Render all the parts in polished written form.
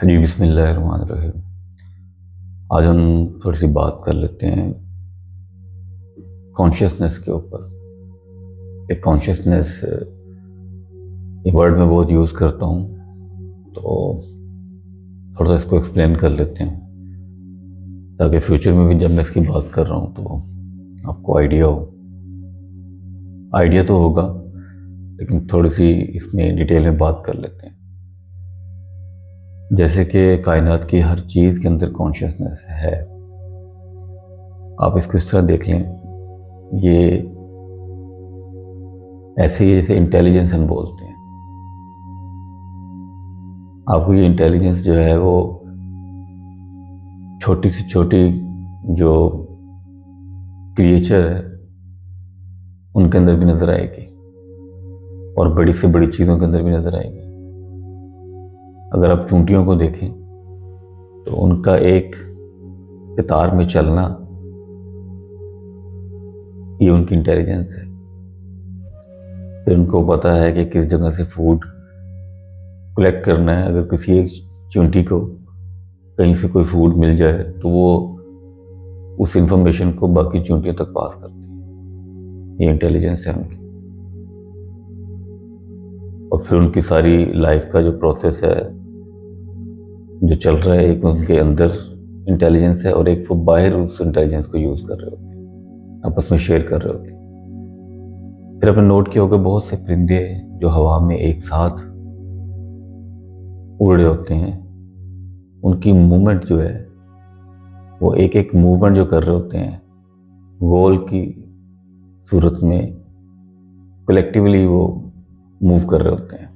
जी बिस्मिल्लाहिर्रहमानिर्रहीम। आज हम थोड़ी सी बात कर लेते हैं कॉन्शियसनेस के ऊपर। एक कॉन्शियसनेस ये वर्ड मैं बहुत यूज़ करता हूँ, तो थोड़ा सा इसको एक्सप्लेन कर लेते हैं ताकि फ्यूचर में भी जब मैं इसकी बात कर रहा हूँ तो आपको आइडिया तो होगा, लेकिन थोड़ी सी इसमें डिटेल में बात कर लेते हैं। जैसे कि कायनात की हर चीज़ के अंदर कॉन्शियसनेस है। आप इसको इस तरह देख लें, ये ऐसे ही जैसे इंटेलिजेंस हम बोलते हैं। आपको ये इंटेलिजेंस जो है वो छोटी से छोटी जो क्रिएचर है उनके अंदर भी नजर आएगी और बड़ी से बड़ी चीज़ों के अंदर भी नजर आएगी। अगर आप चूंटियों को देखें तो उनका एक कतार में चलना ये उनकी इंटेलिजेंस है। फिर उनको पता है कि किस जगह से फूड कलेक्ट करना है। अगर किसी एक चूंटी को कहीं से कोई फूड मिल जाए तो वो उस इंफॉर्मेशन को बाकी चूंटियों तक पास करती है। ये इंटेलिजेंस है उनकी। और फिर उनकी सारी लाइफ का जो प्रोसेस है जो चल रहा है, एक उनके अंदर इंटेलिजेंस है और एक वो बाहर उस इंटेलिजेंस को यूज कर रहे होते हैं, आपस में शेयर कर रहे होते हैं। फिर आपने नोट किया होगा बहुत से परिंदे जो हवा में एक साथ उड़ रहे होते हैं, उनकी मूवमेंट जो है वो एक एक मूवमेंट जो कर रहे होते हैं गोल की सूरत में, कलेक्टिवली वो मूव कर रहे होते हैं।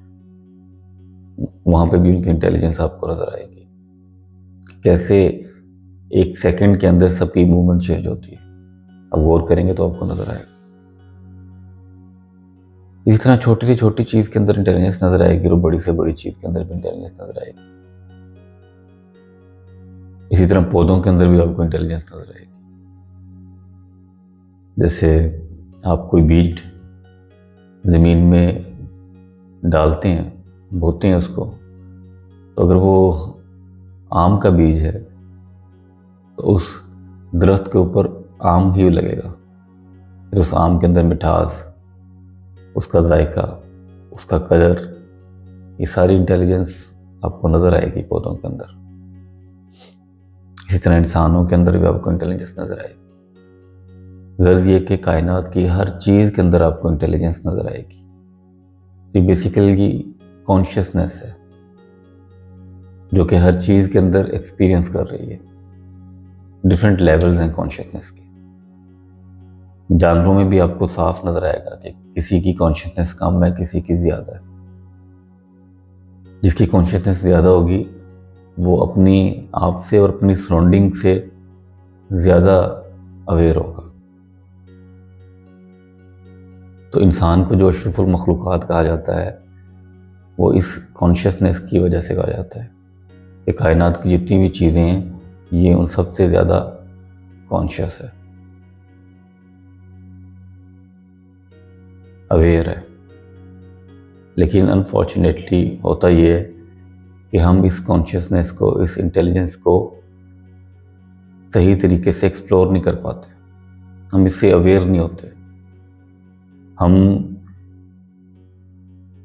वहां पे भी उनकी इंटेलिजेंस आपको नजर आएगी कि कैसे एक सेकंड के अंदर सबकी मूवमेंट चेंज होती है। अब गौर करेंगे तो आपको नजर आएगा। इसी तरह छोटी से छोटी चीज के अंदर इंटेलिजेंस नजर आएगी और बड़ी से बड़ी चीज के अंदर भी इंटेलिजेंस नजर आएगी। इसी तरह पौधों के अंदर भी आपको इंटेलिजेंस नजर आएगी। जैसे आप कोई बीज जमीन में डालते हैं, बोते हैं उसको, तो अगर वो आम का बीज है तो उस दरख्त के ऊपर आम ही लगेगा। फिर उस आम के अंदर मिठास, उसका जायका, उसका कलर, ये सारी इंटेलिजेंस आपको नजर आएगी पौधों के अंदर। इसी तरह इंसानों के अंदर भी आपको इंटेलिजेंस नजर आएगी। गर्ज ये कि कायनात की हर चीज के अंदर आपको इंटेलिजेंस नजर आएगी। ये बेसिकली कॉन्शियसनेस है जो कि हर चीज के अंदर एक्सपीरियंस कर रही है। डिफरेंट लेवल्स हैं कॉन्शियसनेस के। जानवरों में भी आपको साफ नजर आएगा कि किसी की कॉन्शियसनेस कम है, किसी की ज्यादा है। जिसकी कॉन्शियसनेस ज्यादा होगी वो अपनी आप से और अपनी सराउंडिंग से ज्यादा अवेयर होगा। तो इंसान को जो अशरफुल मखलूक़ात कहा जाता है वो इस कॉन्शियसनेस की वजह से कहा जाता है कि कायनात की जितनी भी चीज़ें हैं ये उन सबसे ज़्यादा कॉन्शियस है, अवेयर है। लेकिन अनफॉर्चुनेटली होता ये है कि हम इस कॉन्शियसनेस को, इस इंटेलिजेंस को सही तरीके से एक्सप्लोर नहीं कर पाते। हम इससे अवेयर नहीं होते। हम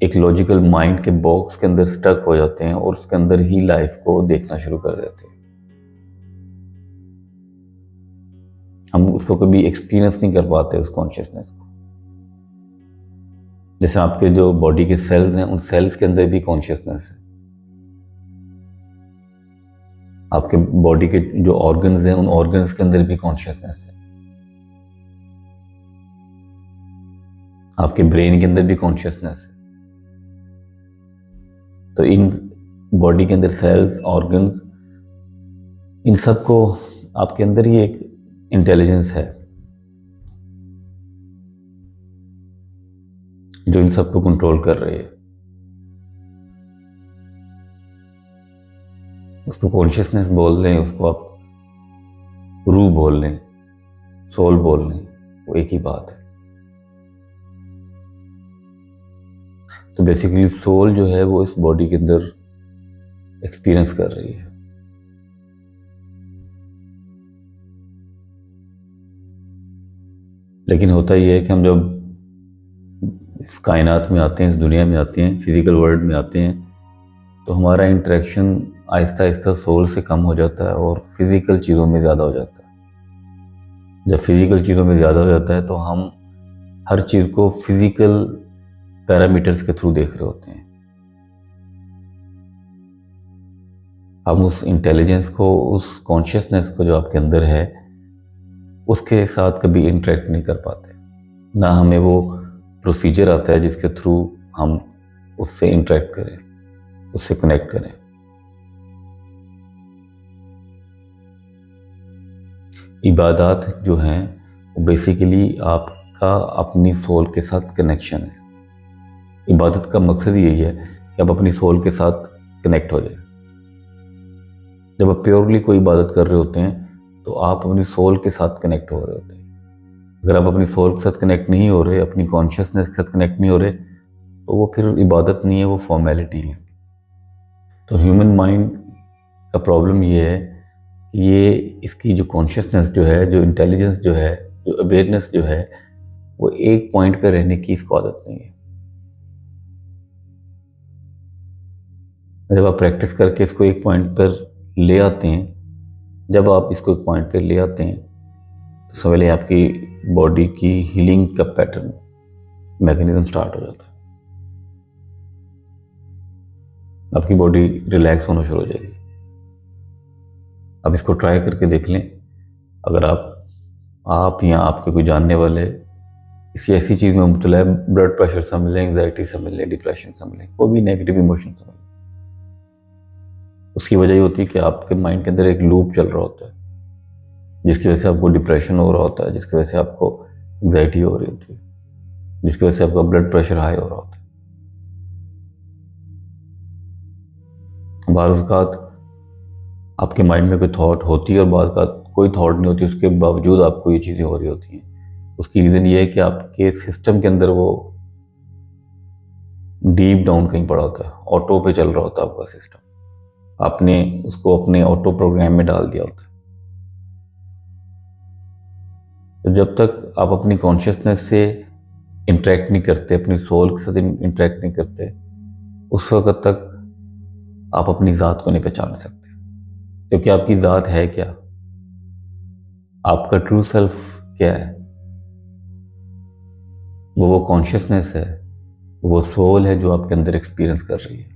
एक लॉजिकल माइंड के बॉक्स के अंदर स्टक हो जाते हैं और उसके अंदर ही लाइफ को देखना शुरू कर देते हैं। हम उसको कभी एक्सपीरियंस नहीं कर पाते उस कॉन्शियसनेस को। जैसे आपके जो बॉडी के सेल्स हैं, उन सेल्स के अंदर भी कॉन्शियसनेस है। आपके बॉडी के जो ऑर्गन्स हैं, उन ऑर्गन्स के अंदर भी कॉन्शियसनेस है। आपके ब्रेन के अंदर भी कॉन्शियसनेस है। तो इन बॉडी के अंदर सेल्स, ऑर्गन्स, इन सब को आपके अंदर ही एक इंटेलिजेंस है जो इन सबको कंट्रोल कर रही है। उसको कॉन्शियसनेस बोल लें, उसको आप रूह बोल लें, सोल बोल लें, वो एक ही बात है। तो बेसिकली सोल जो है वो इस बॉडी के अंदर एक्सपीरियंस कर रही है। लेकिन होता ये है कि हम जब इस कायनात में आते हैं, इस दुनिया में आते हैं, फिजिकल वर्ल्ड में आते हैं, तो हमारा इंटरेक्शन आहिस्ता आहिस्ता सोल से कम हो जाता है और फिजिकल चीज़ों में ज़्यादा हो जाता है। जब फिजिकल चीज़ों में ज़्यादा हो जाता है तो हम हर चीज़ को फिजिकल पैरामीटर्स के थ्रू देख रहे होते हैं। हम उस इंटेलिजेंस को, उस कॉन्शियसनेस को जो आपके अंदर है, उसके साथ कभी इंटरेक्ट नहीं कर पाते। ना हमें वो प्रोसीजर आता है जिसके थ्रू हम उससे इंटरेक्ट करें, उससे कनेक्ट करें। इबादत जो हैं वो बेसिकली आपका अपनी सोल के साथ कनेक्शन है। इबादत का मकसद यही है कि आप अपनी सोल के साथ कनेक्ट हो जाए। जब आप प्योरली कोई इबादत कर रहे होते हैं तो आप अपनी सोल के साथ कनेक्ट हो रहे होते हैं। अगर आप अपनी सोल के साथ कनेक्ट नहीं हो रहे, अपनी कॉन्शियसनेस के साथ कनेक्ट नहीं हो रहे, तो वो फिर इबादत नहीं है, वो फॉर्मेलिटी है। तो ह्यूमन माइंड का प्रॉब्लम ये है कि ये इसकी जो कॉन्शियसनेस जो है, जो इंटेलिजेंस जो है, जो अवेयरनेस जो है, वो एक पॉइंट पे रहने की इसको आदत नहीं है। जब आप प्रैक्टिस करके इसको एक पॉइंट पर ले आते हैं, जब आप इसको एक पॉइंट पर ले आते हैं, तो समझ लें आपकी बॉडी की हीलिंग का पैटर्न, मैकेनिज्म स्टार्ट हो जाता है। आपकी बॉडी रिलैक्स होना शुरू हो जाएगी। अब इसको ट्राई करके देख लें। अगर आप या आपके कोई जानने वाले किसी ऐसी चीज़ में मुब्तला है, ब्लड प्रेशर समझ लें, एंग्जाइटी समझ लें, डिप्रेशन समझ लें, कोई भी नेगेटिव इमोशन समझ लें, उसकी वजह ये होती है कि आपके माइंड के अंदर एक लूप चल रहा होता है, जिसकी वजह से आपको डिप्रेशन हो रहा होता है, जिसकी वजह से आपको एंग्जाइटी हो रही होती है, जिसकी वजह से आपका ब्लड प्रेशर हाई हो रहा होता है। बाज़ औक़ात आपके माइंड में कोई थॉट होती है और बाज़ औक़ात कोई थॉट नहीं होती, उसके बावजूद आपको ये चीज़ें हो रही होती हैं। उसकी रीज़न ये है कि आपके सिस्टम के अंदर वो डीप डाउन कहीं पड़ा होता है, ऑटो पे चल रहा होता है आपका सिस्टम। आपने उसको अपने ऑटो प्रोग्राम में डाल दिया होता है। तो जब तक आप अपनी कॉन्शियसनेस से इंटरेक्ट नहीं करते, अपनी सोल के साथ इंटरेक्ट नहीं करते, उस वक्त तक आप अपनी ज़ात को नहीं पहचान सकते। क्योंकि आपकी ज़ात है क्या, आपका ट्रू सेल्फ क्या है, वो कॉन्शियसनेस है, वो सोल है जो आपके अंदर एक्सपीरियंस कर रही है।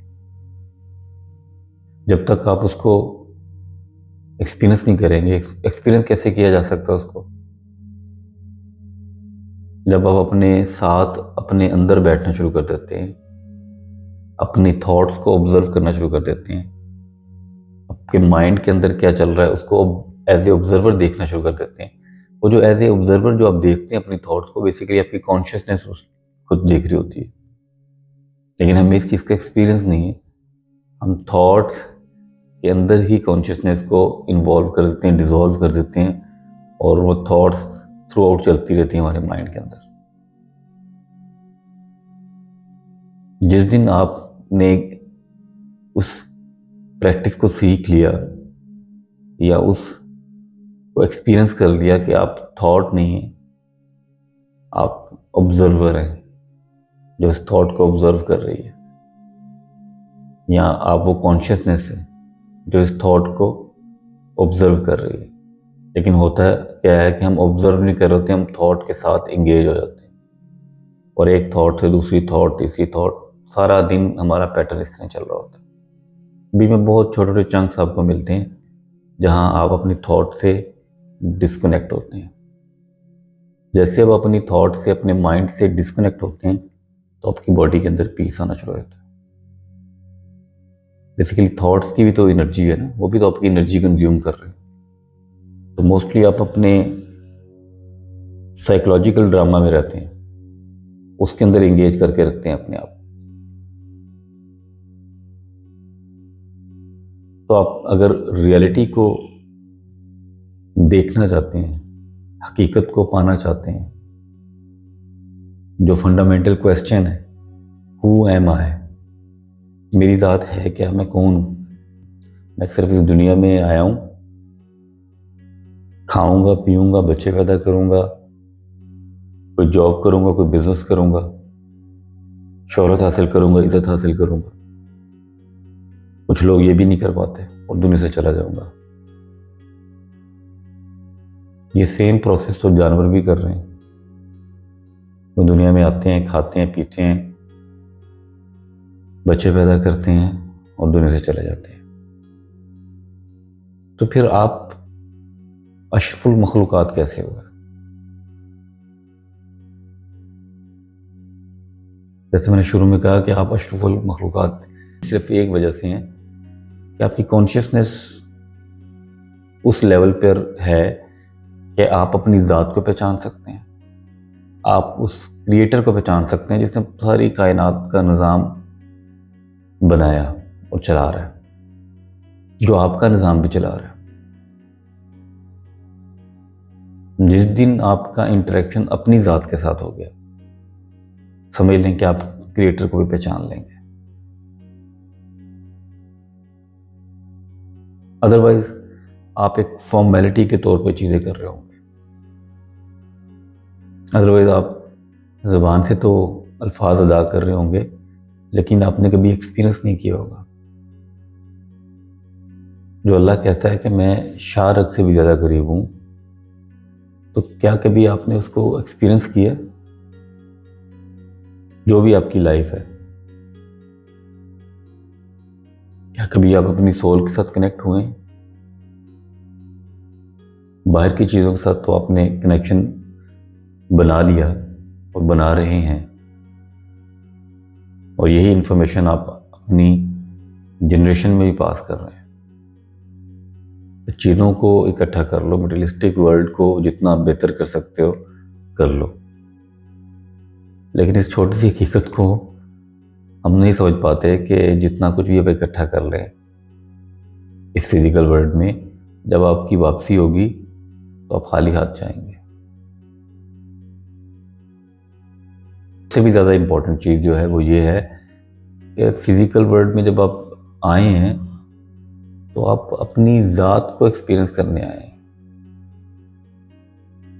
जब तक आप उसको एक्सपीरियंस नहीं करेंगे, एक्सपीरियंस कैसे किया जा सकता है उसको? जब आप अपने साथ अपने अंदर बैठना शुरू कर देते हैं, अपनी थॉट्स को ऑब्जर्व करना शुरू कर देते हैं, आपके माइंड के अंदर क्या चल रहा है उसको एज ए ऑब्जर्वर देखना शुरू कर देते हैं। वो जो एज ए ऑब्जर्वर जो आप देखते हैं अपनी थॉट्स को, बेसिकली आपकी कॉन्शियसनेस खुद देख रही होती है। लेकिन हमें इस चीज़ का एक्सपीरियंस नहीं है। हम थॉट्स के अंदर ही कॉन्शियसनेस को इन्वॉल्व कर देते हैं, डिजॉल्व कर देते हैं, और वो थॉट्स थ्रू आउट चलती रहती हैं हमारे माइंड के अंदर। जिस दिन आपने उस प्रैक्टिस को सीख लिया या उस को एक्सपीरियंस कर लिया कि आप थॉट नहीं है, आप ऑब्जर्वर हैं जो इस थॉट को ऑब्जर्व कर रही है, या आप वो कॉन्शियसनेस है जो इस थॉट को ऑब्जर्व कर रही है। लेकिन होता है क्या है कि हम ऑब्जर्व नहीं कर रहे होते, हम थॉट के साथ इंगेज हो जाते हैं, और एक थॉट से दूसरी थॉट, तीसरी थॉट, सारा दिन हमारा पैटर्न इस तरह चल रहा होता है। बीच में बहुत छोटे छोटे चंक्स आपको मिलते हैं जहां आप अपनी थॉट से डिस्कनेक्ट होते हैं। जैसे आप अपनी थॉट से, अपने माइंड से डिस्कनेक्ट होते हैं, तो आपकी बॉडी के अंदर पीस आना शुरू होता है। बेसिकली थॉट्स की भी तो एनर्जी है ना, वो भी तो आपकी एनर्जी कंज्यूम कर रहे हैं। तो मोस्टली आप अपने साइकोलॉजिकल ड्रामा में रहते हैं, उसके अंदर एंगेज करके रखते हैं अपने आप। तो आप अगर रियलिटी को देखना चाहते हैं, हकीकत को पाना चाहते हैं, जो फंडामेंटल क्वेश्चन है, हु एम आई, मेरी ज़ात है क्या, मैं कौन हूँ, मैं सिर्फ इस दुनिया में आया हूँ, खाऊंगा पीऊंगा, बच्चे पैदा करूंगा, कोई जॉब करूंगा, कोई बिजनेस करूंगा, शोहरत हासिल करूंगा, इज्जत हासिल करूंगा। कुछ लोग ये भी नहीं कर पाते और दुनिया से चला जाऊंगा। ये सेम प्रोसेस तो जानवर भी कर रहे हैं। वो दुनिया में आते हैं, खाते हैं, पीते हैं, बच्चे पैदा करते हैं और दुनिया से चले जाते हैं। तो फिर आप अशरफुल मखलूकात कैसे हुए? जैसे मैंने शुरू में कहा कि आप अशरफुल मखलूकात सिर्फ एक वजह से हैं कि आपकी कॉन्शियसनेस उस लेवल पर है कि आप अपनी ज़ात को पहचान सकते हैं, आप उस क्रिएटर को पहचान सकते हैं जिसने सारी कायनात का निज़ाम बनाया और चला रहा है, जो आपका निज़ाम भी चला रहा है। जिस दिन आपका इंटरेक्शन अपनी ज़ात के साथ हो गया, समझ लें कि आप क्रिएटर को भी पहचान लेंगे। अदरवाइज आप एक फॉर्मेलिटी के तौर पे चीज़ें कर रहे होंगे। अदरवाइज आप ज़ुबान से तो अल्फाज अदा कर रहे होंगे, लेकिन आपने कभी एक्सपीरियंस नहीं किया होगा। जो अल्लाह कहता है कि मैं शारक से भी ज़्यादा करीब हूँ, तो क्या कभी आपने उसको एक्सपीरियंस किया? जो भी आपकी लाइफ है, क्या कभी आप अपनी सोल के साथ कनेक्ट हुए? बाहर की चीज़ों के साथ तो आपने कनेक्शन बना लिया और बना रहे हैं, और यही इंफॉर्मेशन आप अपनी जनरेशन में भी पास कर रहे हैं। चीज़ों को इकट्ठा कर लो, मटेरियलिस्टिक वर्ल्ड को जितना बेहतर कर सकते हो कर लो, लेकिन इस छोटी सी हकीकत को हम नहीं समझ पाते कि जितना कुछ भी आप इकट्ठा कर लें इस फिजिकल वर्ल्ड में, जब आपकी वापसी होगी तो आप खाली हाथ जाएंगे। इससे भी ज़्यादा इम्पोर्टेंट चीज़ जो है वो ये है कि फिजिकल वर्ल्ड में जब आप आए हैं तो आप अपनी ज़ात को एक्सपीरियंस करने आए हैं,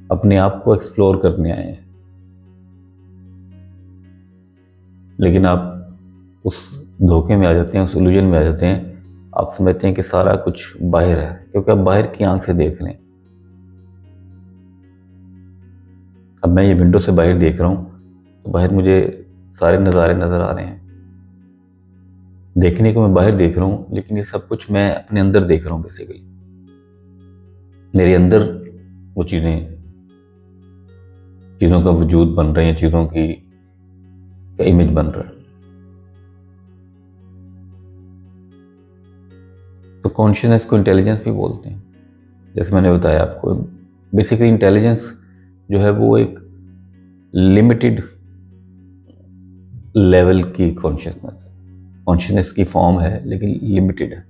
अपने आप को एक्सप्लोर करने आए हैं। लेकिन आप उस धोखे में आ जाते हैं, उस इल्यूजन में आ जाते हैं। आप समझते हैं कि सारा कुछ बाहर है, क्योंकि आप बाहर की आंख से देख रहे हैं। अब मैं ये विंडो से बाहर देख रहा हूँ तो बाहर मुझे सारे नज़ारे नज़र आ रहे हैं। देखने को मैं बाहर देख रहा हूँ, लेकिन ये सब कुछ मैं अपने अंदर देख रहा हूँ। बेसिकली मेरे अंदर वो चीज़ों का वजूद बन रहे हैं, चीज़ों की इमेज बन रहा है। तो कॉन्शियसनेस को इंटेलिजेंस भी बोलते हैं। जैसे मैंने बताया आपको, बेसिकली इंटेलिजेंस जो है वो एक लिमिटेड लेवल की कॉन्शियसनेस है। कॉन्शियसनेस की फॉर्म है लेकिन लिमिटेड है।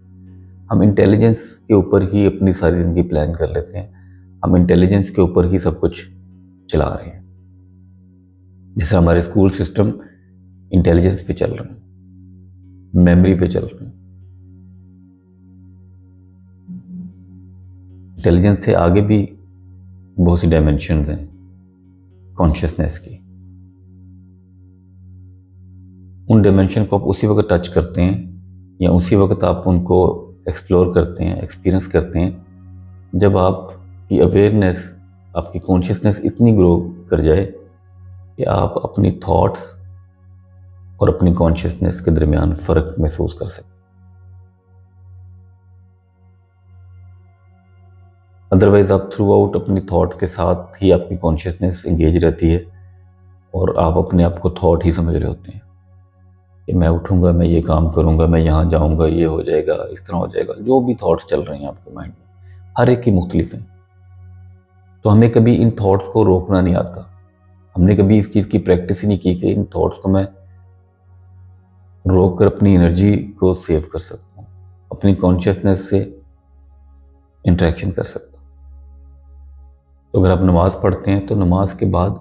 हम इंटेलिजेंस के ऊपर ही अपनी सारी ज़िंदगी प्लान कर लेते हैं, हम इंटेलिजेंस के ऊपर ही सब कुछ चला रहे हैं। जैसे हमारे स्कूल सिस्टम इंटेलिजेंस पे चल रहे हैं, मेमोरी पे चल रहे हैं। इंटेलिजेंस से आगे भी बहुत सी डायमेंशंस हैं कॉन्शियसनेस की। उन डायमेंशन को आप उसी वक्त टच करते हैं या उसी वक्त आप उनको एक्सप्लोर करते हैं, एक्सपीरियंस करते हैं, जब आपकी अवेयरनेस, आपकी कॉन्शियसनेस इतनी ग्रो कर जाए कि आप अपनी थॉट्स और अपनी कॉन्शियसनेस के दरमियान फ़र्क महसूस कर सकें। अदरवाइज आप थ्रू आउट अपनी थॉट के साथ ही आपकी कॉन्शियसनेस एंगेज रहती है और आप अपने आप को थॉट ही समझ रहे होते हैं कि मैं उठूंगा, मैं ये काम करूंगा, मैं यहाँ जाऊंगा, ये हो जाएगा, इस तरह हो जाएगा। जो भी थॉट्स चल रहे हैं आपके माइंड में, हर एक की मुख्तलिफ हैं। तो हमें कभी इन थॉट्स को रोकना नहीं आता। हमने कभी इस चीज़ की प्रैक्टिस ही नहीं की कि इन थॉट्स को मैं रोक कर अपनी एनर्जी को सेव कर सकता हूँ, अपनी कॉन्शियसनेस से इंटरेक्शन कर सकता हूँ। तो अगर आप नमाज पढ़ते हैं तो नमाज के बाद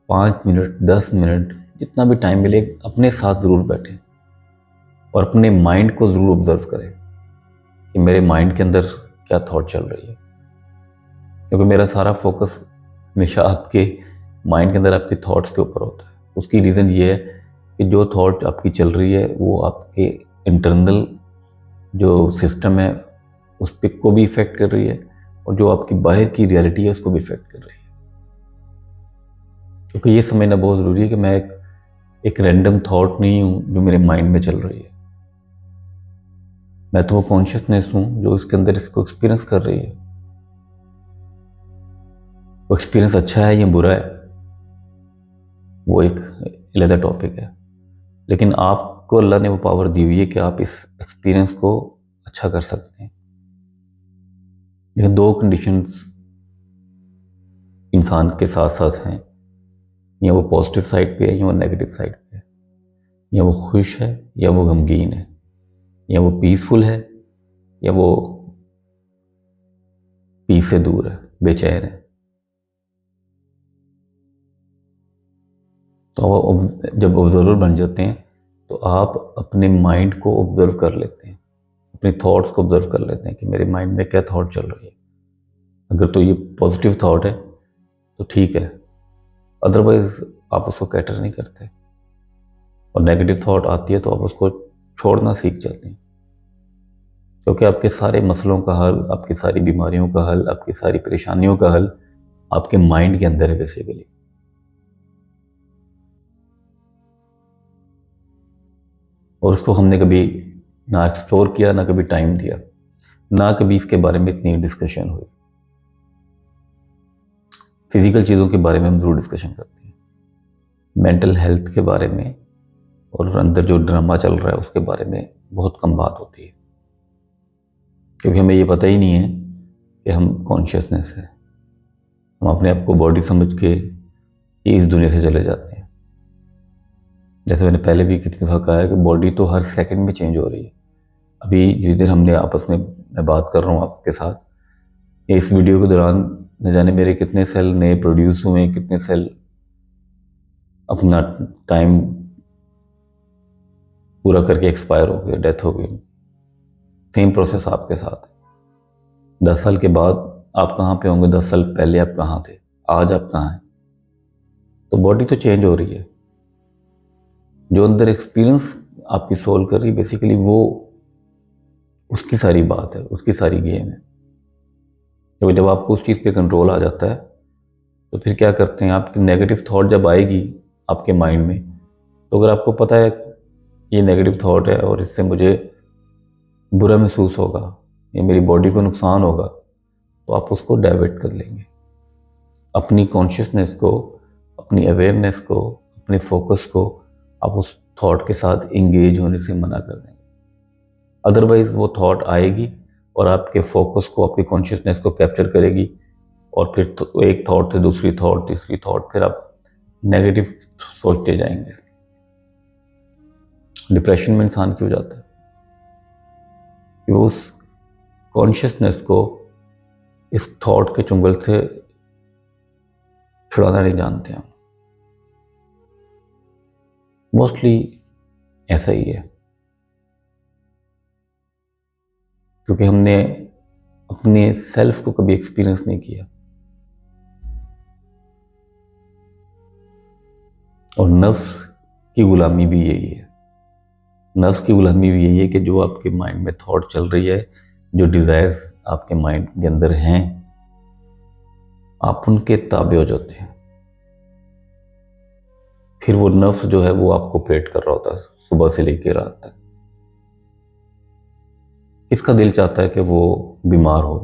5 मिनट, 10 मिनट, जितना भी टाइम मिले, अपने साथ ज़रूर बैठें और अपने माइंड को ज़रूर ऑब्जर्व करें कि मेरे माइंड के अंदर क्या थॉट चल रही है, क्योंकि मेरा सारा फोकस हमेशा आपके माइंड के अंदर आपके थॉट्स के ऊपर होता है। उसकी रीज़न ये है कि जो थॉट आपकी चल रही है वो आपके इंटरनल जो सिस्टम है उस पर को भी इफेक्ट कर रही है, और जो आपकी बाहर की रियलिटी है उसको भी इफेक्ट कर रही है। क्योंकि ये समझना बहुत ज़रूरी है कि मैं एक रैंडम थॉट नहीं हूँ जो मेरे माइंड में चल रही है। मैं तो वो कॉन्शियसनेस हूँ जो इसके अंदर इसको एक्सपीरियंस कर रही है। वो एक्सपीरियंस अच्छा है या बुरा है वो एक अलग टॉपिक है, लेकिन आपको अल्लाह ने वो पावर दी हुई है कि आप इस एक्सपीरियंस को अच्छा कर सकते हैं। लेकिन दो कंडीशंस इंसान के साथ साथ हैं, या वो पॉजिटिव साइड पे है या वो नेगेटिव साइड पे है, या वो खुश है या वो गमगीन है, या वो पीसफुल है या वो पीस से दूर है, बेचैन है। तो आप जब ऑब्जर्वर बन जाते हैं तो आप अपने माइंड को ऑब्जर्व कर लेते हैं, अपने थॉट्स को ऑब्जर्व कर लेते हैं कि मेरे माइंड में क्या थॉट चल रही है। अगर तो ये पॉजिटिव थॉट है तो ठीक है, अदरवाइज आप उसको कैटर नहीं करते, और नेगेटिव थॉट आती है तो आप उसको छोड़ना सीख जाते हैं। क्योंकि आपके सारे मसलों का हल, आपकी सारी बीमारियों का हल, आपकी सारी परेशानियों का हल आपके माइंड के अंदर है बेसिकली। और उसको हमने कभी ना एक्सप्लोर किया, ना कभी टाइम दिया, ना कभी इसके बारे में इतनी डिस्कशन हुई। फिजिकल चीज़ों के बारे में हम जरूर डिस्कशन करते हैं, मेंटल हेल्थ के बारे में और अंदर जो ड्रामा चल रहा है उसके बारे में बहुत कम बात होती है, क्योंकि हमें ये पता ही नहीं है कि हम कॉन्शियसनेस है। हम अपने आप को बॉडी समझ के ही इस दुनिया से चले जाते हैं। जैसे मैंने पहले भी कितनी दफ़ा कहा है कि बॉडी तो हर सेकंड में चेंज हो रही है। अभी जिस दिन हमने आपस में मैं बात कर रहा हूँ आपके साथ, इस वीडियो के दौरान न जाने मेरे कितने सेल नए प्रोड्यूस हुए, कितने सेल अपना टाइम पूरा करके एक्सपायर हो गए, डेथ हो गई। सेम प्रोसेस आपके साथ है। 10 साल के बाद आप कहाँ पे होंगे, 10 साल पहले आप कहाँ थे, आज आप कहाँ हैं। तो बॉडी तो चेंज हो रही है। जो अंदर एक्सपीरियंस आपकी सोल कर रही है बेसिकली वो उसकी सारी बात है, उसकी सारी गेम है। तो जब आपको उस चीज़ पे कंट्रोल आ जाता है तो फिर क्या करते हैं, आपकी नेगेटिव थॉट जब आएगी आपके माइंड में, तो अगर आपको पता है ये नेगेटिव थॉट है और इससे मुझे बुरा महसूस होगा या मेरी बॉडी को नुकसान होगा, तो आप उसको डाइवर्ट कर लेंगे। अपनी कॉन्शियसनेस को, अपनी अवेयरनेस को, अपने फोकस को आप उस थॉट के साथ इंगेज होने से मना कर देंगे। अदरवाइज वो थॉट आएगी और आपके फोकस को, आपकी कॉन्शियसनेस को कैप्चर करेगी, और फिर तो एक थॉट से दूसरी थॉट, तीसरी थॉट, फिर आप नेगेटिव सोचते जाएंगे। डिप्रेशन में इंसान क्यों जाता है कि उस कॉन्शियसनेस को इस थॉट के चुंगल से छुड़ाना नहीं जानते हम। मोस्टली ऐसा ही है, क्योंकि हमने अपने सेल्फ को कभी एक्सपीरियंस नहीं किया। और नफ्स की गुलामी भी यही है। नफ्स की गुलामी भी यही है कि जो आपके माइंड में थॉट चल रही है, जो डिजायर्स आपके माइंड के अंदर हैं, आप उनके ताबे हो जाते हैं। फिर वो नफ्स जो है वो आपको ऑपरेट कर रहा होता है सुबह से लेकर रात तक। किसका दिल चाहता है कि वो बीमार हो,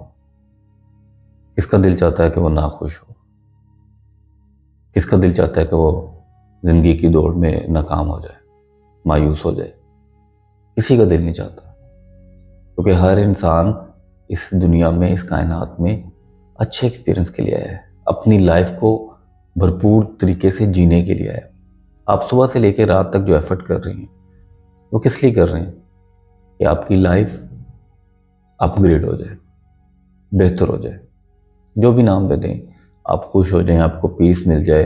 किसका दिल चाहता है कि वो नाखुश हो, किसका दिल चाहता है कि वो जिंदगी की दौड़ में नाकाम हो जाए, मायूस हो जाए। किसी का दिल नहीं चाहता, क्योंकि हर इंसान इस दुनिया में, इस कायनात में अच्छे एक्सपीरियंस के लिए आया है, अपनी लाइफ को भरपूर तरीके से जीने के लिए आया है। आप सुबह से लेकर रात तक जो एफर्ट कर रही हैं वो किस लिए कर रहे हैं कि आपकी लाइफ अपग्रेड हो जाए, बेहतर हो जाए। जो भी नाम दे दें, आप खुश हो जाएं, आपको पीस मिल जाए,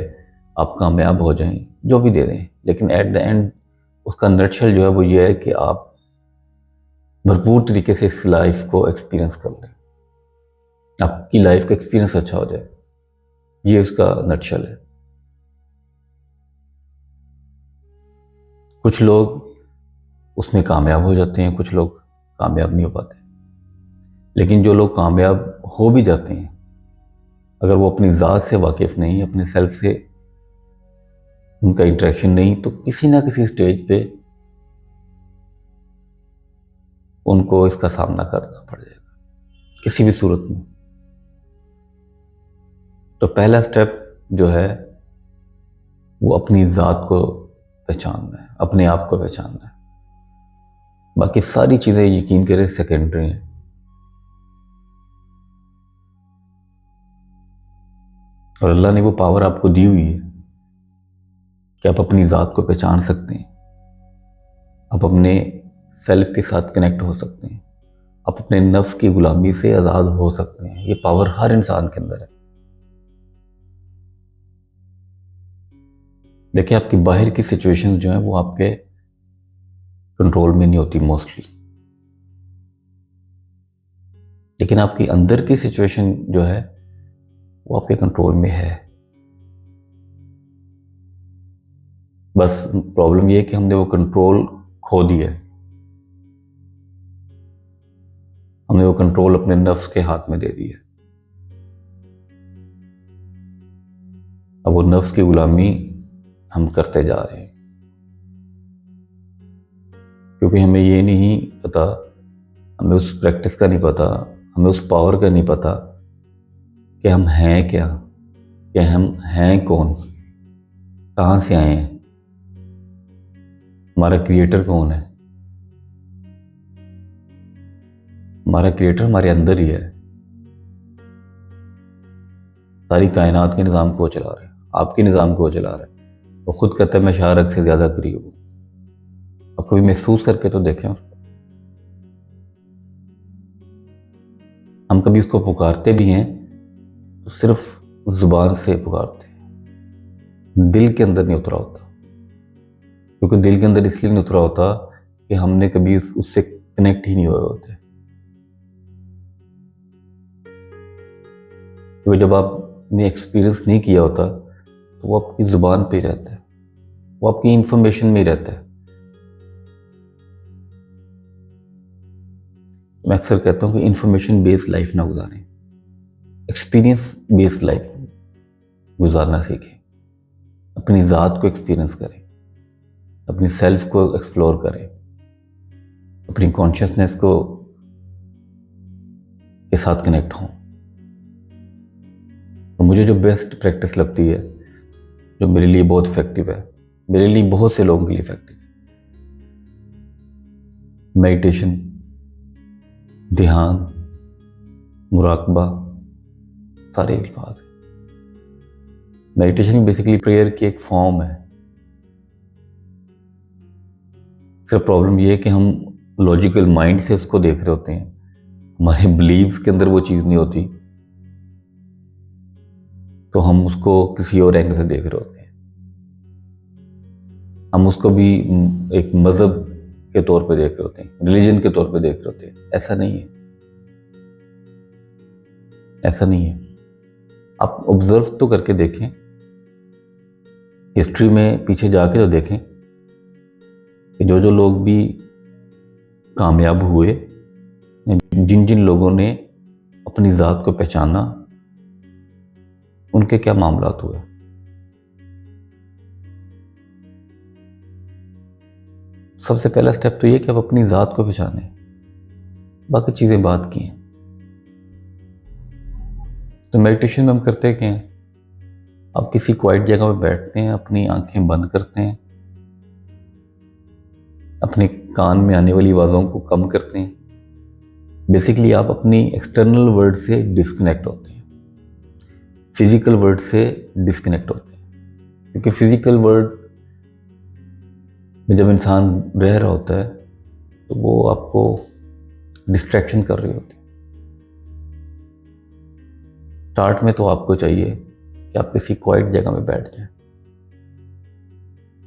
आप कामयाब हो जाएं, जो भी दे दें, लेकिन एट द एंड उसका नटशल जो है वो ये है कि आप भरपूर तरीके से इस लाइफ को एक्सपीरियंस कर लें, आपकी लाइफ का एक्सपीरियंस अच्छा हो जाए। ये उसका नटशल है। कुछ लोग उसमें कामयाब हो जाते हैं, कुछ लोग कामयाब नहीं हो पाते। लेकिन जो लोग कामयाब हो भी जाते हैं, अगर वो अपनी ज़ात से वाकिफ़ नहीं, अपने सेल्फ से उनका इंटरेक्शन नहीं, तो किसी ना किसी स्टेज पे उनको इसका सामना करना पड़ जाएगा, किसी भी सूरत में। तो पहला स्टेप जो है वो अपनी ज़ात को पहचानना है, अपने आप को पहचानना है। बाकी सारी चीज़ें यकीन करें सेकेंडरी हैं। और अल्लाह ने वो पावर आपको दी हुई है कि आप अपनी ज़ात को पहचान सकते हैं, आप अपने सेल्फ के साथ कनेक्ट हो सकते हैं, आप अपने नफ्स की गुलामी से आज़ाद हो सकते हैं। ये पावर हर इंसान के अंदर है। देखिए, आपकी बाहर की सिचुएशंस जो हैं वो आपके कंट्रोल में नहीं होती मोस्टली, लेकिन आपकी अंदर की सिचुएशन जो है वो आपके कंट्रोल में है। बस प्रॉब्लम ये है कि हमने वो कंट्रोल खो दिया है। हमने वो कंट्रोल अपने नफ्स के हाथ में दे दिया। अब वो नफ्स की गुलामी हम करते जा रहे हैं, क्योंकि हमें ये नहीं पता, हमें उस प्रैक्टिस का नहीं पता, हमें उस पावर का नहीं पता कि हम हैं क्या, कि हम हैं कौन, कहाँ से आए हैं, हमारा क्रिएटर कौन है। हमारा क्रिएटर हमारे अंदर ही है। सारी कायनात के निज़ाम को चला रहा है, आपके निज़ाम को चला रहा है। वो खुद कहता है मैं शारक से ज़्यादा करीब हूँ। आप कभी महसूस करके तो देखें उसको। हम कभी उसको पुकारते भी हैं तो सिर्फ जुबान से पुकारते हैं, दिल के अंदर नहीं उतरा होता। क्योंकि दिल के अंदर इसलिए नहीं उतरा होता कि हमने कभी उससे कनेक्ट ही नहीं हुए होते। क्योंकि जब आपने एक्सपीरियंस नहीं किया होता तो वो आपकी ज़ुबान पे ही रहता है, वो आपकी इंफॉर्मेशन में ही रहता है। मैं अक्सर कहता हूँ कि इंफॉर्मेशन बेस्ड लाइफ ना गुजारें, एक्सपीरियंस बेस्ड लाइफ गुजारना सीखें। अपनी ज़ात को एक्सपीरियंस करें, अपनी सेल्फ को एक्सप्लोर करें, अपनी कॉन्शियसनेस को के साथ कनेक्ट हों। और मुझे जो बेस्ट प्रैक्टिस लगती है, जो मेरे लिए बहुत इफेक्टिव है, मेरे लिए बहुत से लोगों के लिए इफेक्टिव है, मेडिटेशन, ध्यान, मुराकबा, सारे अल्फाज हैं। मेडिटेशन बेसिकली प्रेयर की एक फॉर्म है। सिर्फ प्रॉब्लम ये है कि हम लॉजिकल माइंड से उसको देख रहे होते हैं, हमारे बिलीव्स के अंदर वो चीज़ नहीं होती, तो हम उसको किसी और एंगल से देख रहे होते हैं। हम उसको भी एक मज़हब के तौर पे देख रहे होते हैं, रिलीजन के तौर पे देख रहे होते हैं। ऐसा नहीं है, ऐसा नहीं है। आप ऑब्जर्व तो करके देखें, हिस्ट्री में पीछे जाके तो देखें कि जो जो लोग भी कामयाब हुए, जिन जिन लोगों ने अपनी ज़ात को पहचाना, उनके क्या मामलात हुए। सबसे पहला स्टेप तो ये कि आप अपनी ज़ात को पहचानें, बाकी चीज़ें बात की हैं। तो मेडिटेशन में हम करते क्या हैं, आप किसी क्वाइट जगह पर बैठते हैं, अपनी आंखें बंद करते हैं, अपने कान में आने वाली आवाज़ों को कम करते हैं। बेसिकली आप अपनी एक्सटर्नल वर्ल्ड से डिस्कनेक्ट होते हैं, फिजिकल वर्ल्ड से डिस्कनेक्ट होते हैं। क्योंकि फिजिकल वर्ल्ड में जब इंसान रह रहा होता है तो वो आपको डिस्ट्रैक्शन कर रही होती है। स्टार्ट में तो आपको चाहिए कि आप किसी क्वाइट जगह में बैठ जाएं।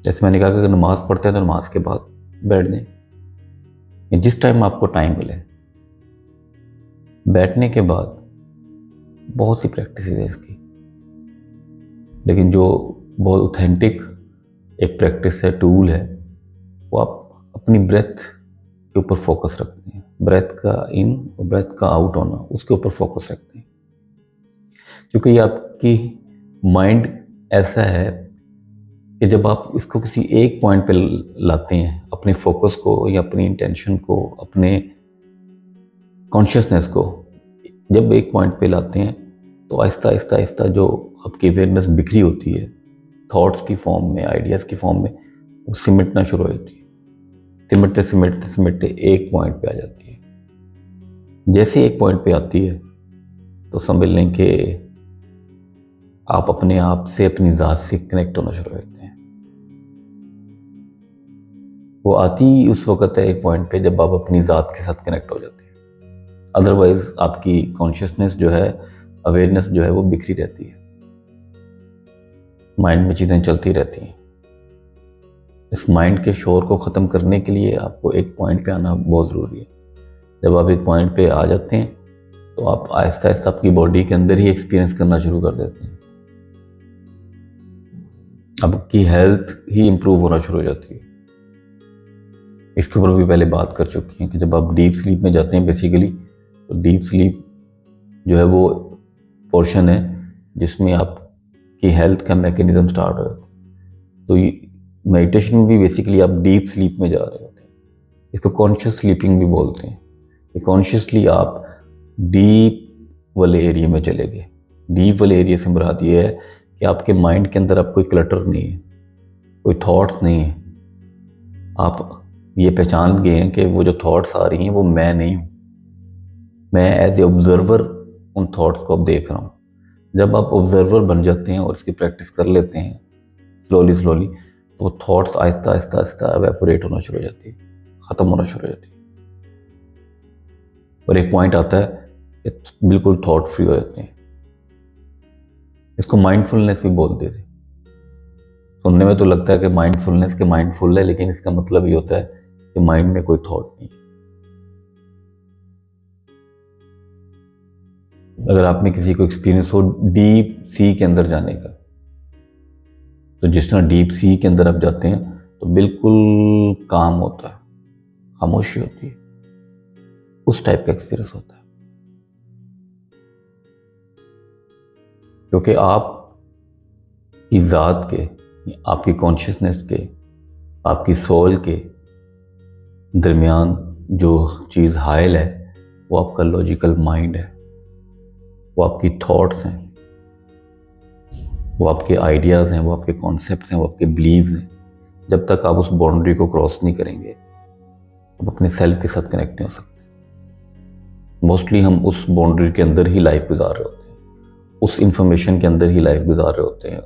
जैसे मैंने कहा कि अगर नमाज पढ़ते हैं तो नमाज के बाद बैठ जाएं। या जिस टाइम आपको टाइम मिले, बैठने के बाद बहुत सी प्रैक्टिस है इसकी, लेकिन जो बहुत ऑथेंटिक एक प्रैक्टिस है, टूल है, वो आप अपनी ब्रेथ के ऊपर फोकस रखते हैं। ब्रेथ का इन और ब्रेथ का आउट होना, उसके ऊपर फोकस रखते हैं, क्योंकि ये आपकी माइंड ऐसा है कि जब आप इसको किसी एक पॉइंट पे लाते हैं, अपने फोकस को या अपनी इंटेंशन को, अपने कॉन्शियसनेस को जब एक पॉइंट पे लाते हैं, तो आहिस्ता आहिस्ता आहिस्ता जो आपकी अवेयरनेस बिखरी होती है थॉट्स की फॉर्म में, आइडियाज़ की फॉर्म में, वो सिमटना शुरू हो जाती है। सिमटते सिमटते सिमटते एक पॉइंट पे आ जाती है। जैसे एक पॉइंट पे आती है तो समझ लें कि आप अपने आप से, अपनी ज़ात से कनेक्ट होना शुरू होते हैं। वो आती उस वक्त है एक पॉइंट पे जब आप अपनी ज़ात के साथ कनेक्ट हो जाते हैं। अदरवाइज आपकी कॉन्शियसनेस जो है, अवेयरनेस जो है, वो बिखरी रहती है, माइंड में चीज़ें चलती रहती हैं। इस माइंड के शोर को ख़त्म करने के लिए आपको एक पॉइंट पे आना बहुत ज़रूरी है। जब आप एक पॉइंट पे आ जाते हैं तो आप आहिस्ता आहिस्ता अपनी बॉडी के अंदर ही एक्सपीरियंस करना शुरू कर देते हैं। आपकी हेल्थ ही इम्प्रूव होना शुरू हो जाती है। इसके ऊपर भी पहले बात कर चुकी हैं कि जब आप डीप स्लीप में जाते हैं बेसिकली, तो डीप स्लीप जो है वो पोर्शन है जिसमें आपकी हेल्थ का मैकेनिज्म स्टार्ट हो जाता है। तो मेडिटेशन में भी बेसिकली आप डीप स्लीप में जा रहे होते हैं। इसको कॉन्शियस स्लीपिंग भी बोलते हैं कि कॉन्शियसली आप डीप वाले एरिया में चले गए। डीप वाले एरिया से मुराद ये है कि आपके माइंड के अंदर अब कोई क्लटर नहीं है, कोई थॉट्स नहीं है। आप ये पहचान गए हैं कि वो जो थॉट्स आ रही हैं वो मैं नहीं हूँ, मैं एज ए ऑब्जर्वर उन थॉट्स को अब देख रहा हूँ। जब आप ऑब्जर्वर बन जाते हैं और इसकी प्रैक्टिस कर लेते हैं स्लोली स्लोली, तो वो थॉट्स आहिस्ता आहिस्ता आहिस्ता एवेपोरेट होना शुरू हो जाती है, ख़त्म होना शुरू हो जाती है, और एक पॉइंट आता है कि बिल्कुल थॉट फ्री हो जाते हैं। इसको माइंडफुलनेस भी बोलते थे। सुनने में तो लगता है कि माइंडफुलनेस के माइंडफुल है, लेकिन इसका मतलब ये होता है कि माइंड में कोई थॉट नहीं। अगर आप में किसी को एक्सपीरियंस हो डीप सी के अंदर जाने का, तो जिस तरह डीप सी के अंदर आप जाते हैं तो बिल्कुल काम होता है, खामोशी होती है, उस टाइप का एक्सपीरियंस होता है। क्योंकि आप की ज़ात के, आपकी कॉन्शियसनेस के, आपकी सोल के दरमियान जो चीज़ हायल है वो आपका लॉजिकल माइंड है, वो आपकी थॉट्स हैं, वो आपके आइडियाज़ हैं, वो आपके कॉन्सेप्ट्स हैं, वो आपके बिलीव्स हैं। जब तक आप उस बाउंड्री को क्रॉस नहीं करेंगे, आप अपने सेल्फ के साथ कनेक्ट नहीं हो सकते। मोस्टली हम उस बाउंड्री के अंदर ही लाइफ गुजार रहे होते हैं, उस इंफॉर्मेशन के अंदर ही लाइफ गुजार रहे होते हैं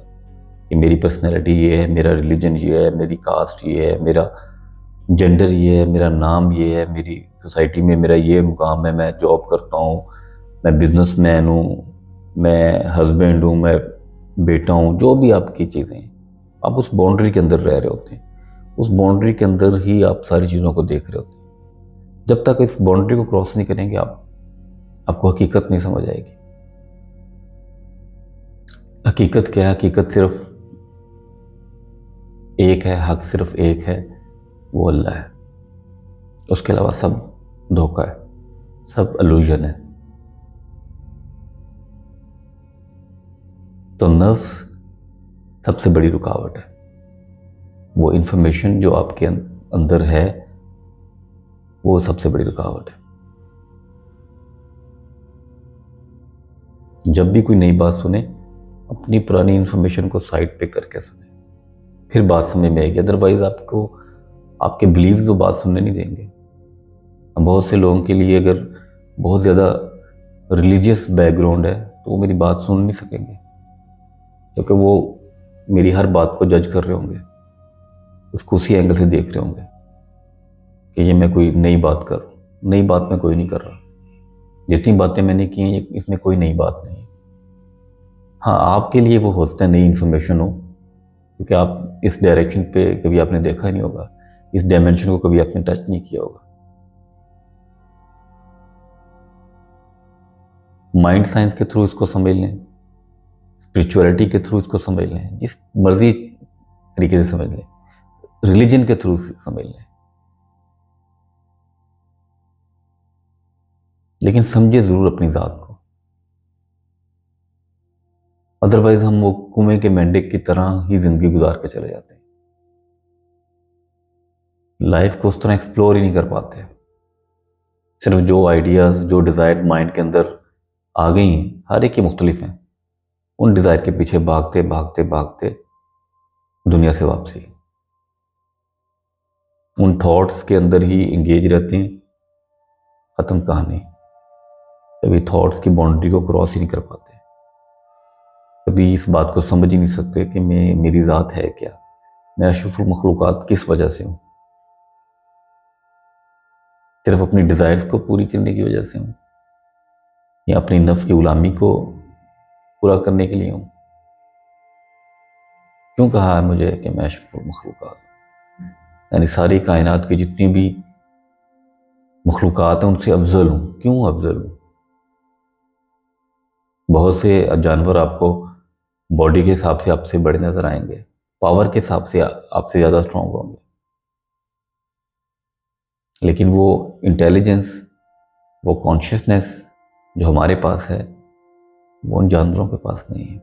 कि मेरी पर्सनैलिटी ये है, मेरा रिलीजन ये है, मेरी कास्ट ये है, मेरा जेंडर ये है, मेरा नाम ये है, मेरी सोसाइटी में मेरा ये मुकाम है, मैं जॉब करता हूँ, मैं बिजनेसमैन हूँ, मैं हस्बैंड हूँ, मैं बेटा हूँ, जो भी आपकी चीज़ें हैं, आप उस बाउंड्री के अंदर रह रहे होते हैं। उस बाउंड्री के अंदर ही आप सारी चीज़ों को देख रहे होते हैं। जब तक इस बाउंड्री को क्रॉस नहीं करेंगे आपको हकीकत नहीं समझ आएगी। हकीकत क्या है? हकीकत सिर्फ एक है, हक सिर्फ एक है, वो अल्लाह है। उसके अलावा सब धोखा है, सब इल्यूजन है। तो नफ्स सबसे बड़ी रुकावट है। वो इंफॉर्मेशन जो आपके अंदर है वो सबसे बड़ी रुकावट है। जब भी कोई नई बात सुने, अपनी पुरानी इंफॉर्मेशन को साइड पे करके सुने, फिर बात समझ में आएगी। अदरवाइज आपको आपके बिलीव्स वो बात सुनने नहीं देंगे। बहुत से लोगों के लिए अगर बहुत ज़्यादा रिलीजियस बैकग्राउंड है तो वो मेरी बात सुन नहीं सकेंगे, क्योंकि वो मेरी हर बात को जज कर रहे होंगे, उसको उसी एंगल से देख रहे होंगे कि ये मैं कोई नई बात कर रहा हूँ। नई बात मैं कोई नहीं कर रहा, जितनी बातें मैंने की हैं इसमें कोई नई बात नहीं है। हाँ, आपके लिए वो हो सकता है नई इन्फॉर्मेशन हो, क्योंकि आप इस डायरेक्शन पे कभी आपने देखा नहीं होगा, इस डायमेंशन को कभी आपने टच नहीं किया होगा। माइंड साइंस के थ्रू इसको समझ लें, स्पिरिचुअलिटी के थ्रू इसको समझ लें, जिस मर्जी तरीके से समझ लें, रिलीजन के थ्रू समझ लें, लेकिन समझे जरूर अपनी जात को। अदरवाइज हम वो कुएं के मेंढक की तरह ही जिंदगी गुजार के चले जाते हैं, लाइफ को उस तरह एक्सप्लोर ही नहीं कर पाते। सिर्फ जो आइडियाज, जो डिजायर्स माइंड के अंदर आ गई हैं, हर एक की मुख्तलिफ हैं, उन डिजायर के पीछे भागते भागते भागते दुनिया से वापसी, उन थॉट्स के अंदर ही एंगेज रहते हैं, खत्म कहानी। कभी थॉट्स की बाउंड्री को क्रॉस ही नहीं कर पाते, कभी इस बात को समझ ही नहीं सकते कि मेरी ज़ात है क्या, मैं अशरफुल मखलूक़ात किस वजह से हूँ। सिर्फ अपनी डिज़ायर्स को पूरी करने की वजह से हूँ, या अपनी नफ्स की गुलामी को पूरा करने के लिए हूँ। क्यों कहा है मुझे कि मैं अशरफुल मखलूक़ात, यानी सारी कायनात की जितनी भी मखलूक़ात हैं उनसे अफजल हूँ। क्यों अफजल हूँ? बहुत से जानवर आपको बॉडी के हिसाब से आपसे बड़े नजर आएंगे, पावर के हिसाब से आपसे ज़्यादा स्ट्रांग होंगे, लेकिन वो इंटेलिजेंस, वो कॉन्शियसनेस जो हमारे पास है वो उन जानवरों के पास नहीं है।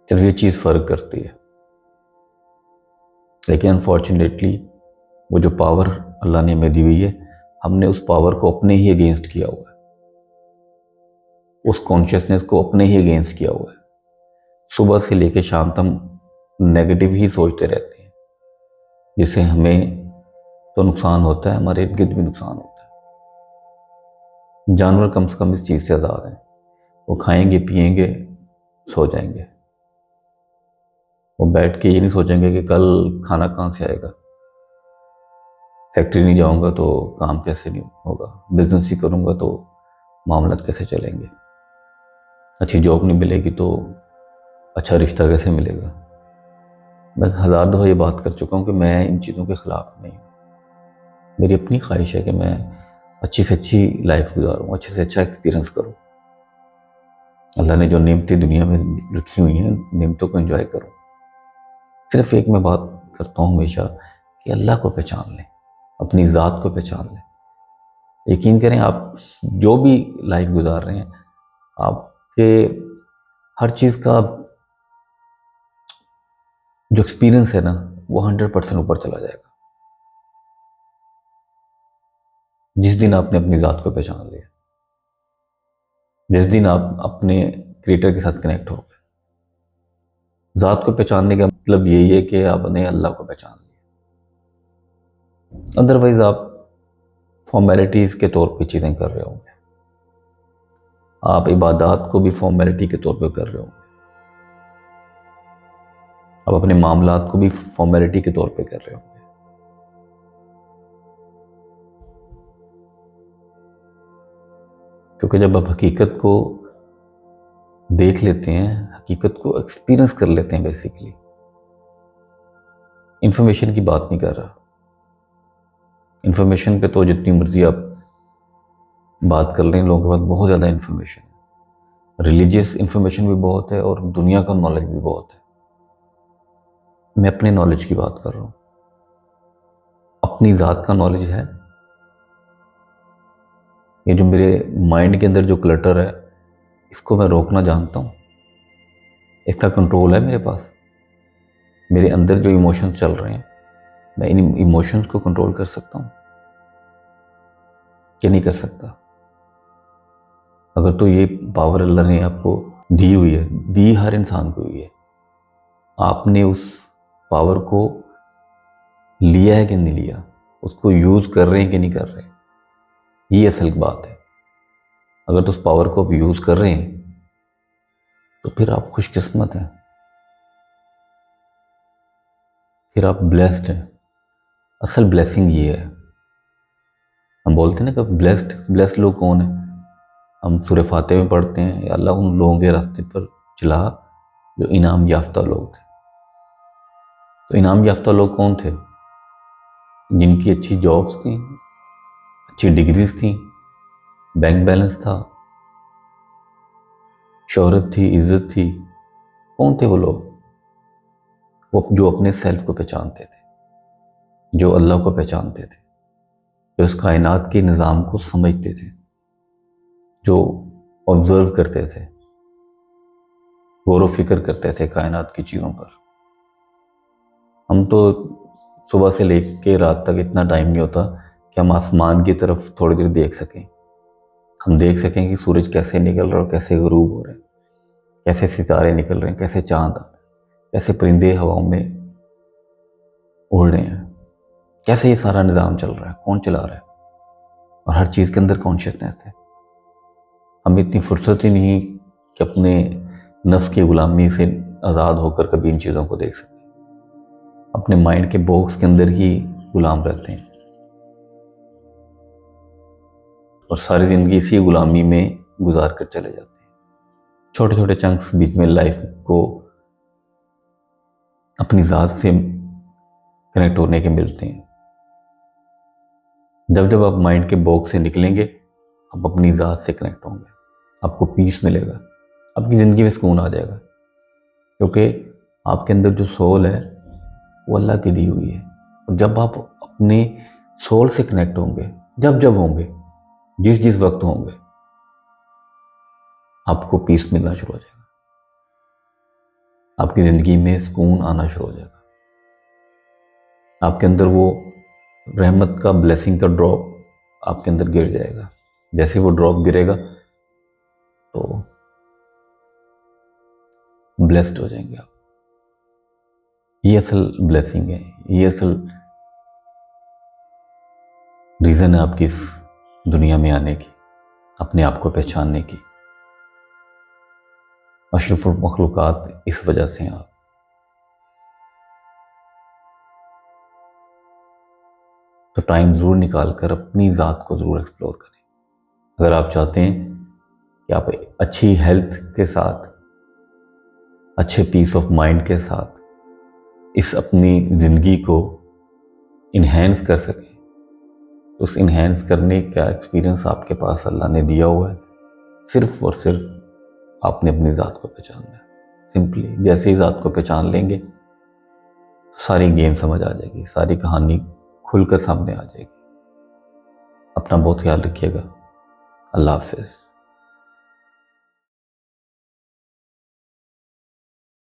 सिर्फ ये चीज़ फ़र्क करती है। लेकिन अनफॉर्चुनेटली वो जो पावर अल्लाह ने हमें दी हुई है, हमने उस पावर को अपने ही अगेंस्ट किया हुआ है, उस कॉन्शियसनेस को अपने ही अगेंस्ट किया हुआ है। सुबह से लेकर शाम तक नेगेटिव ही सोचते रहते हैं, जिससे हमें तो नुकसान होता है, हमारे इर्द गिर्द भी नुकसान होता है। जानवर कम से कम इस चीज़ से आज़ाद हैं, वो खाएंगे पिएंगे सो जाएंगे, वो बैठ के ये नहीं सोचेंगे कि कल खाना कहाँ से आएगा, फैक्ट्री नहीं जाऊंगा तो काम कैसे नहीं होगा, बिजनेस ही करूंगा तो मामला कैसे चलेंगे, अच्छी जॉब नहीं मिलेगी तो अच्छा रिश्ता कैसे मिलेगा। मैं 1000 दफ़ा ये बात कर चुका हूँ कि मैं इन चीज़ों के ख़िलाफ़ नहीं हूँ। मेरी अपनी ख्वाहिश है कि मैं अच्छी से अच्छी लाइफ गुजारूँ, अच्छे से अच्छा एक्सपीरियंस करूँ, अल्लाह ने जो नेमतें दुनिया में रखी हुई हैं नेमतों को एंजॉय करूँ। सिर्फ एक मैं बात करता हूँ हमेशा कि अल्लाह को पहचान लें, अपनी ज़ात को पहचान लें। यकीन करें, आप जो भी लाइफ गुजार रहे हैं, आपके हर चीज़ का जो एक्सपीरियंस है ना, वो 100% ऊपर चला जाएगा जिस दिन आपने अपनी ज़ात को पहचान लिया, जिस दिन आप अपने क्रिएटर के साथ कनेक्ट हो गए। ज़ात को पहचानने का मतलब यही है कि आपने अल्लाह को पहचान लिया। अदरवाइज आप फॉर्मेलिटीज़ के तौर पे चीज़ें कर रहे होंगे, आप इबादत को भी फॉर्मेलिटी के तौर पे कर रहे होंगे, आप अपने मामलात को भी फॉर्मेलिटी के तौर पे कर रहे होंगे। क्योंकि जब आप हकीकत को देख लेते हैं, हकीकत को एक्सपीरियंस कर लेते हैं, बेसिकली इंफॉर्मेशन की बात नहीं कर रहा, इंफॉर्मेशन पे तो जितनी मर्जी आप बात कर लें, लोगों के पास बहुत ज़्यादा इंफॉर्मेशन है, रिलीजियस इंफॉर्मेशन भी बहुत है और दुनिया का नॉलेज भी बहुत है। मैं अपने नॉलेज की बात कर रहा हूँ, अपनी ज़ात का नॉलेज है। ये जो मेरे माइंड के अंदर जो क्लटर है, इसको मैं रोकना जानता हूँ, इसका कंट्रोल है मेरे पास। मेरे अंदर जो इमोशंस चल रहे हैं, मैं इन इमोशंस को कंट्रोल कर सकता हूँ कि नहीं कर सकता? अगर तो ये पावर अल्लाह ने आपको दी हुई है, दी हर इंसान को हुई है, आपने उस पावर को लिया है कि नहीं लिया, उसको यूज कर रहे हैं कि नहीं कर रहे, ये असल बात है। अगर तो उस पावर को आप यूज कर रहे हैं तो फिर आप खुशकिस्मत हैं, फिर आप ब्लेस्ड हैं। असल ब्लेसिंग ये है। हम बोलते हैं ना कि ब्लेस्ड ब्लेस्ड लोग कौन है, हम सूरह फातिहा में पढ़ते हैं, या अल्लाह उन लोगों के रास्ते पर चला जो इनाम याफ्ता लोग थे। तो इनाम याफ्ता लोग कौन थे? जिनकी अच्छी जॉब्स थी, अच्छी डिग्रीज थी, बैंक बैलेंस था, शोहरत थी, इज्जत थी। कौन थे वो लोग? वो जो अपने सेल्फ को पहचानते थे, जो अल्लाह को पहचानते थे, जो इस कायनात के निज़ाम को समझते थे, जो ऑब्जर्व करते थे, गौर व फिक्र करते थे कायनात की चीज़ों पर। हम तो सुबह से लेकर रात तक इतना टाइम नहीं होता कि हम आसमान की तरफ थोड़ी देर देख सकें। हम देख सकें कि सूरज कैसे निकल रहा है और कैसे गरूब हो रहे हैं, कैसे सितारे निकल रहे हैं, कैसे चांद आ रहे हैं, कैसे परिंदे हवाओं में उड़ रहे हैं, कैसे ये सारा निज़ाम चल रहा है, कौन चला रहा है, और हर चीज़ के अंदर कॉन्शियसनेस है। हमें इतनी फुर्सत ही नहीं कि अपने नफ्स की गुलामी से आज़ाद होकर कभी इन चीज़ों को देख सकें। अपने माइंड के बॉक्स के अंदर ही गुलाम रहते हैं और सारी ज़िंदगी इसी गुलामी में गुजार कर चले जाते हैं। छोटे छोटे चंक्स बीच में लाइफ को अपनी ज़ात से कनेक्ट होने के मिलते हैं। जब जब आप माइंड के बॉक्स से निकलेंगे, आप अपनी ज़ात से कनेक्ट होंगे, आपको पीस मिलेगा, आपकी ज़िंदगी में सुकून आ जाएगा, क्योंकि आपके अंदर जो सोल है वो अल्लाह की दी हुई है। और जब आप अपने सोल से कनेक्ट होंगे, जब जब होंगे, जिस जिस वक्त होंगे, आपको पीस मिलना शुरू हो जाएगा, आपकी ज़िंदगी में सुकून आना शुरू हो जाएगा, आपके अंदर वो रहमत का, ब्लेसिंग का ड्रॉप आपके अंदर गिर जाएगा। जैसे वो ड्रॉप गिरेगा तो ब्लेस्ड हो जाएंगे आप। ये असल ब्लेसिंग है, ये असल रीज़न है आपकी इस दुनिया में आने की, अपने आप को पहचानने की। अशरफुल मखलूक़ात इस वजह से हैं आप। तो टाइम ज़रूर निकाल कर अपनी ज़ात को ज़रूर एक्सप्लोर करें। अगर आप चाहते हैं कि आप अच्छी हेल्थ के साथ, अच्छे पीस ऑफ माइंड के साथ इस अपनी ज़िंदगी को इन्हेंस कर सकें, तो उस इन्हेंस करने का एक्सपीरियंस आपके पास अल्लाह ने दिया हुआ है। सिर्फ और सिर्फ आपने अपनी ज़ात को पहचानना है। सिंपली जैसे ही ज़ात को पहचान लेंगे, सारी गेम समझ आ जाएगी, सारी कहानी खुलकर सामने आ जाएगी। अपना बहुत ख्याल रखिएगा। अल्लाह हाफ़िज़।